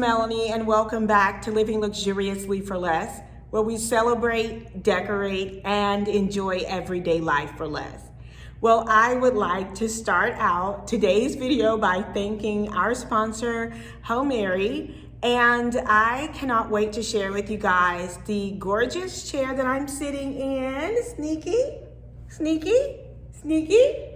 Melanie, and welcome back to Living Luxuriously for Less, where we celebrate, decorate, and enjoy everyday life for less. Well, I would like to start out today's video by thanking our sponsor, Homary, and I cannot wait to share with you guys the gorgeous chair that I'm sitting in. Sneaky, sneaky, sneaky.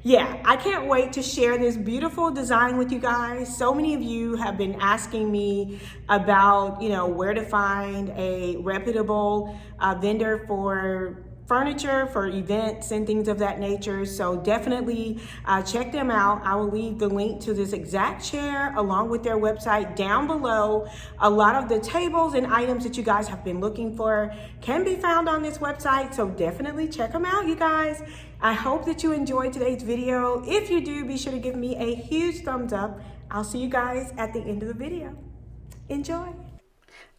Yeah, I can't wait to share this beautiful design with you guys. So many of you have been asking me about, where to find a reputable vendor for furniture, for events and things of that nature. So definitely check them out. I will leave the link to this exact chair along with their website down below. A lot of the tables and items that you guys have been looking for can be found on this website. So definitely check them out, you guys. I hope that you enjoyed today's video. If you do, be sure to give me a huge thumbs up. I'll see you guys at the end of the video. Enjoy.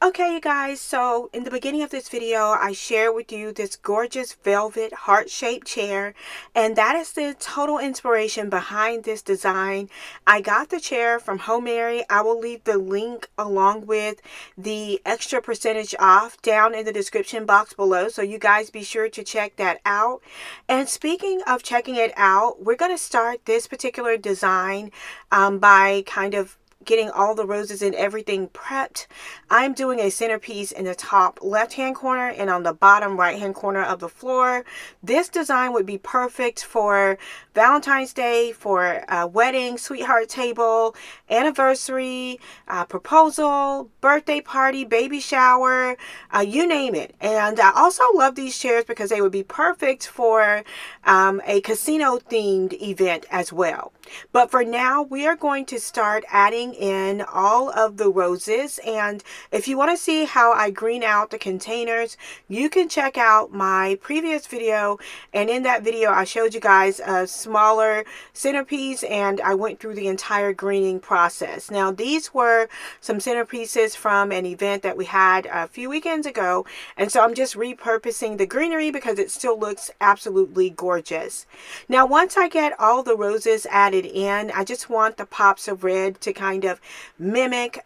Okay, you guys, so in the beginning of this video, I share with you this gorgeous velvet heart-shaped chair, and that is the total inspiration behind this design. I got the chair from Homary. I will leave the link along with the extra percentage off down in the description box below, so you guys be sure to check that out. And speaking of checking it out, we're going to start this particular design by kind of getting all the roses and everything prepped. I'm doing a centerpiece in the top left hand corner and on the bottom right hand corner of the floor. This design would be perfect for Valentine's Day, for a wedding, sweetheart table, anniversary, proposal, birthday party, baby shower, you name it. And I also love these chairs because they would be perfect for a casino themed event as well. But for now, we are going to start adding in all of the roses. And if you want to see how I green out the containers, you can check out my previous video. And in that video, I showed you guys a smaller centerpiece and I went through the entire greening process. Now, these were some centerpieces from an event that we had a few weekends ago. And so I'm just repurposing the greenery because it still looks absolutely gorgeous. Now, once I get all the roses added in, I just want the pops of red to kind of mimic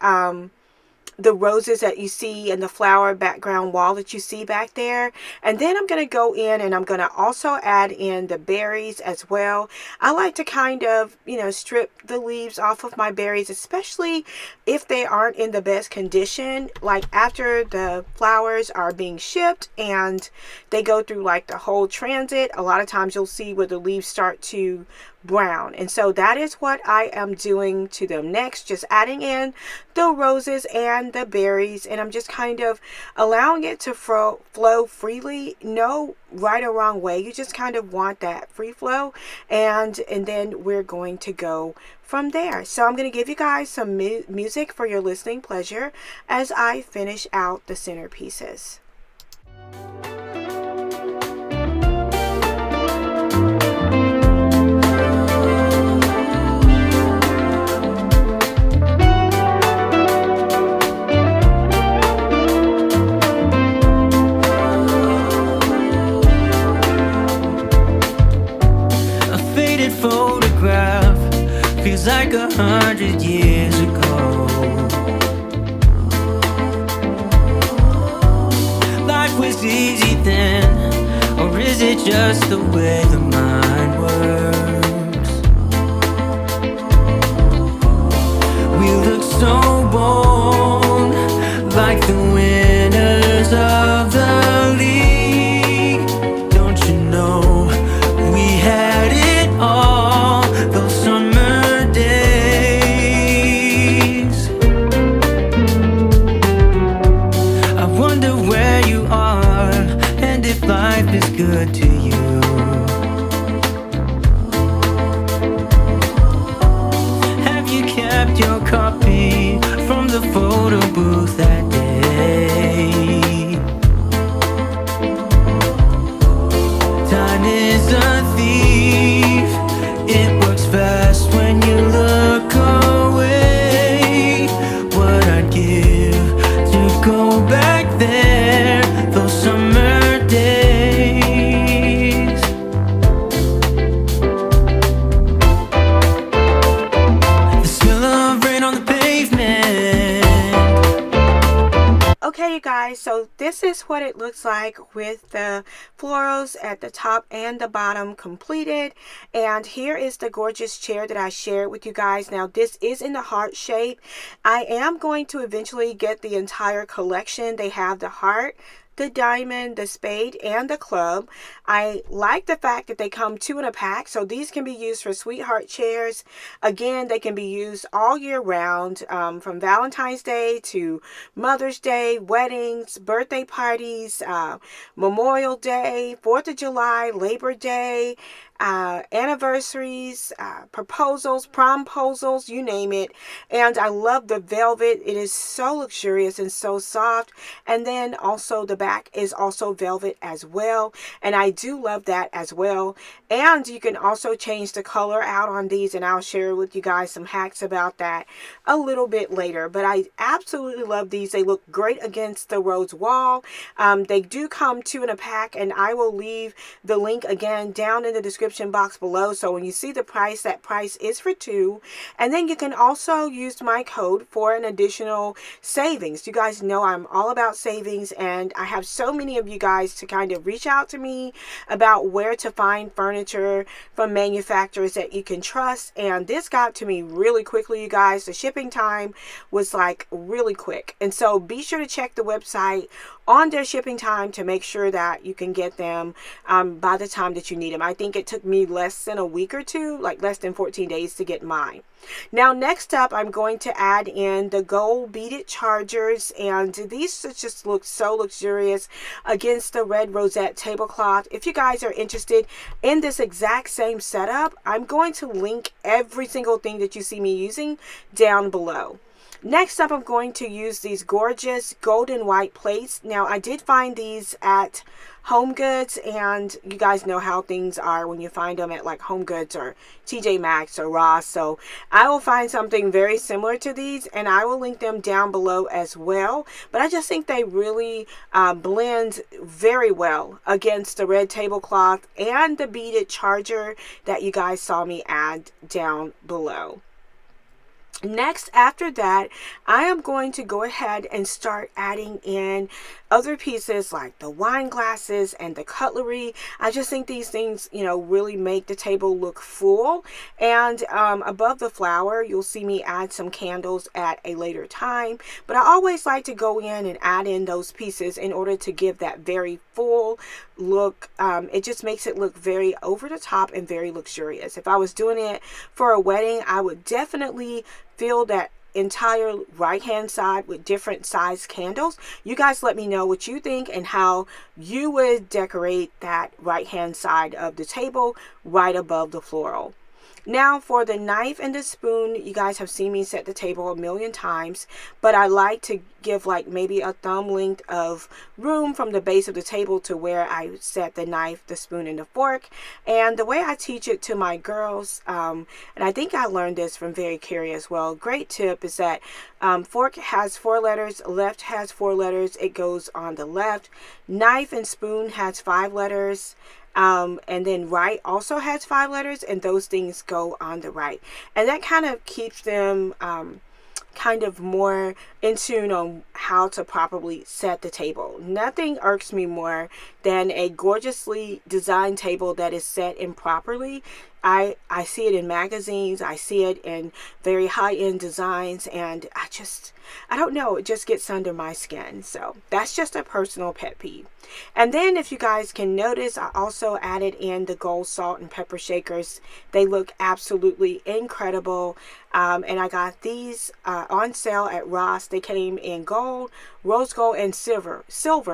the roses that you see in the flower background wall that you see back there. And then I'm going to go in and I'm going to also add in the berries as well. I like to kind of, strip the leaves off of my berries, especially if they aren't in the best condition, like after the flowers are being shipped and they go through like the whole transit. A lot of times you'll see where the leaves start to brown, and so that is what I am doing to them next, just adding in the roses and the berries, and I'm just kind of allowing it to flow freely. No right or wrong way, you just kind of want that free flow, and then we're going to go from there. So I'm going to give you guys some music for your listening pleasure as I finish out the centerpieces. Photograph feels like 100 years ago. Life was easy then, or is it just the way the mind works? We look so bold, like the winners of the league. Don't you know we had it all those summer days? I wonder where you are and if life is good to you. Have you kept your copy from the photo booth that day? Time is a thief. It works fast when you look away. What I'd give to go back there, those summer days. The smell of rain on the pavement, Okay, you guys, so this is what it looks like with the florals at the top and the bottom completed. And here is the gorgeous chair that I shared with you guys. Now, this is in the heart shape. I am going to eventually get the entire collection. They have the heart, the diamond, the spade, and the club. I like the fact that they come 2 in a pack, so these can be used for sweetheart chairs. Again, they can be used all year round, from Valentine's Day to Mother's Day, weddings, birthday parties, Memorial Day, 4th of July, Labor Day, anniversaries, proposals, promposals, you name it. And I love the velvet. It is so luxurious and so soft. And then also the back is also velvet as well, and I do love that as well. And you can also change the color out on these, and I'll share with you guys some hacks about that a little bit later. But I absolutely love these. They look great against the rose wall. They do come 2 in a pack, and I will leave the link again down in the description box below. So when you see the price, that price is for 2. And then you can also use my code for an additional savings. You guys know I'm all about savings, and I have so many of you guys to kind of reach out to me about where to find furniture from manufacturers that you can trust. And this got to me really quickly, you guys. The shipping time was like really quick, and so be sure to check the website on their shipping time to make sure that you can get them by the time that you need them. I think it took me less than a week or 2, like less than 14 days to get mine. Now, next up, I'm going to add in the gold beaded chargers, and these just look so luxurious against the red rosette tablecloth. If you guys are interested in this exact same setup, I'm going to link every single thing that you see me using down below. Next up, I'm going to use these gorgeous golden white plates. Now, I did find these at Home Goods, and you guys know how things are when you find them at like Home Goods or TJ Maxx or Ross. So I will find something very similar to these, and I will link them down below as well. But I just think they really blend very well against the red tablecloth and the beaded charger that you guys saw me add down below. Next, after that, I am going to go ahead and start adding in other pieces like the wine glasses and the cutlery. I just think these things, you know, really make the table look full. And above the flower, you'll see me add some candles at a later time. But I always like to go in and add in those pieces in order to give that very full look. It just makes it look very over the top and very luxurious. If I was doing it for a wedding, I would definitely fill that entire right hand side with different size candles. You guys let me know what you think and how you would decorate that right hand side of the table right above the floral. Now, for the knife and the spoon, you guys have seen me set the table a million times, but I like to give like maybe a thumb length of room from the base of the table to where I set the knife, the spoon, and the fork. And the way I teach it to my girls, and I think I learned this from Very Curious, well, great tip is that fork has 4 letters, left has 4 letters, it goes on the left. Knife and spoon has 5 letters. And then right also has 5 letters, and those things go on the right, and that kind of keeps them kind of more in tune on how to properly set the table. Nothing irks me more than a gorgeously designed table that is set improperly. I see it in magazines, I see it in very high-end designs, and I don't know, it just gets under my skin. So that's just a personal pet peeve. And then if you guys can notice, I also added in the gold salt and pepper shakers. They look absolutely incredible. And I got these on sale at Ross. They came in gold, rose gold, and silver.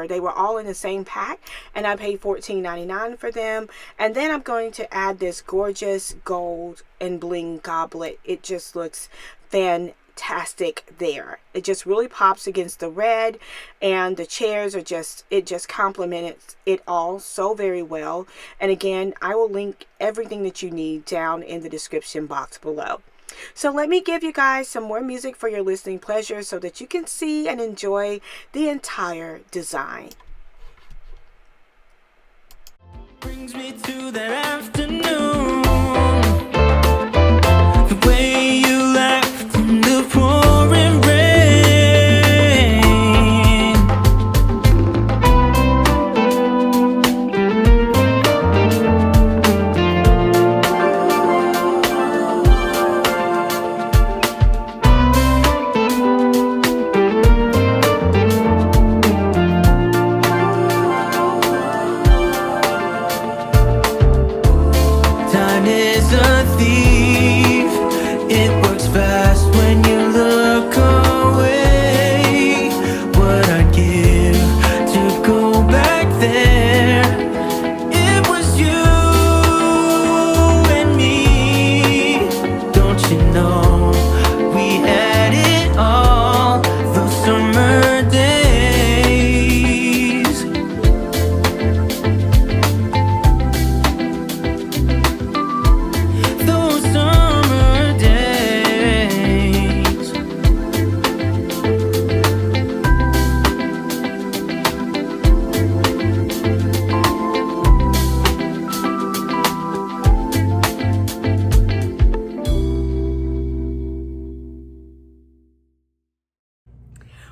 They were all in the same pack, and I paid $14.99 for them. And then I'm going to add this gorgeous gold and bling goblet. It just looks fantastic there. It just really pops against the red, and the chairs are it just complements it all so very well. And again, I will link everything that you need down in the description box below. So let me give you guys some more music for your listening pleasure so that you can see and enjoy the entire design. Brings me to that afternoon, the way you left in the pouring rain.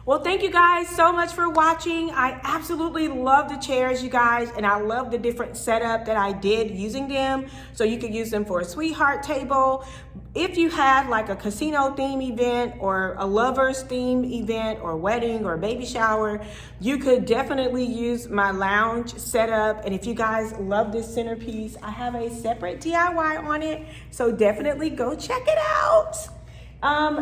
Well, thank you guys so much for watching. I absolutely love the chairs, you guys, and I love the different setup that I did using them. So you could use them for a sweetheart table. If you had like a casino theme event or a lover's theme event or wedding or baby shower, you could definitely use my lounge setup. And if you guys love this centerpiece, I have a separate DIY on it. So definitely go check it out.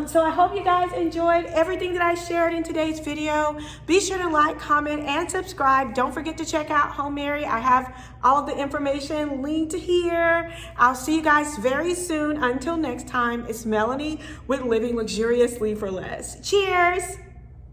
So I hope you guys enjoyed everything that I shared in today's video. Be sure to like, comment, and subscribe. Don't forget to check out Homary. I have all of the information linked here. I'll see you guys very soon. Until next time, it's Melanie with Living Luxuriously for Less. Cheers!